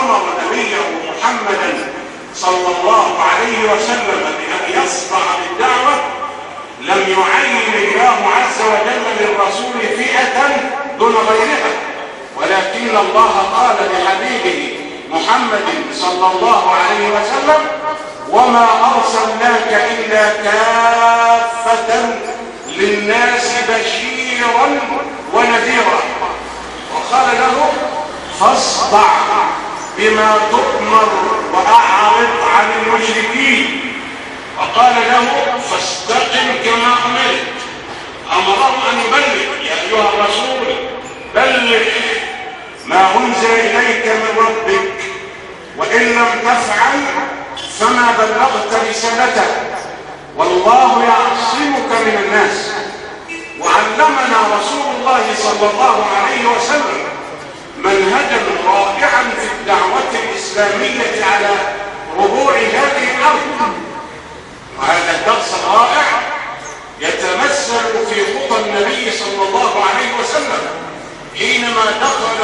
أمر نبيه محمدا صلى الله عليه وسلم بأن يصدع بالدعوة لم يعين الله عز وجل للرسول فئة دون غيرها، ولكن الله قال لحبيبه محمد صلى الله عليه وسلم: وما أرسلناك إلا كافة للناس بشيرا ونذيرا. وقال له: فاصدع بما تؤمر وأعرض عن المشركين. وقال له: فاستقم كما أمرت. أمره أن يبلغ: يا أيها الرسول بلغ ما أنزل إليك من ربك، وإن لم تفعل فما بلغت رسالته، والله يعصمك من الناس. وعلمنا رسول الله صلى الله عليه وسلم منهجا رائعا في الدعوة الإسلامية على ربوع هذه الأرض، وهذا الدرس الرائع يتمثل في خطى النبي صلى الله عليه وسلم حينما دخل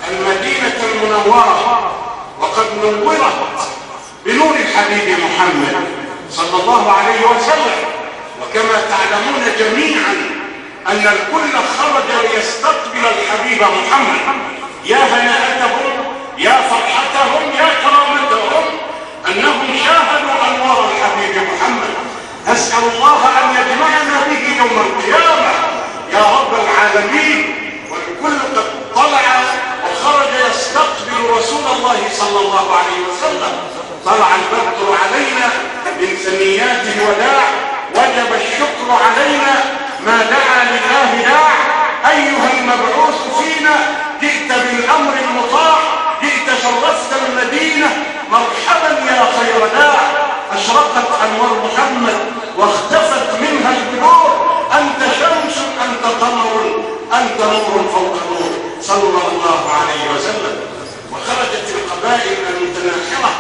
المدينة المنورة، وقد نورت بنور الحبيب محمد صلى الله عليه وسلم. وكما تعلمون جميعا أن الكل خرج ليستقبل الحبيب محمد. يا هناءتهم، يا فرحتهم، يا كرامتهم أنهم شاهدوا أنوار الحبيب محمد. أسأل الله أن يجمعنا به يوم القيامة يا رب العالمين. والكل قد طلع وخرج يستقبل رسول الله صلى الله عليه وسلم. طلع البدر علينا من ثنيات الوداع، وجب الشكر علينا ما دعا لله داع. أيها المبعوث فينا، جئت بالأمر المطاع، جئت شرفت المدينة، مرحبا يا خير داع. أشرقت أنوار محمد واختفت منها البدور. أنت شمس، أنت قمر، أنت نور فوق نور، صلى الله عليه وسلم. وخرجت القبائل المتناحرة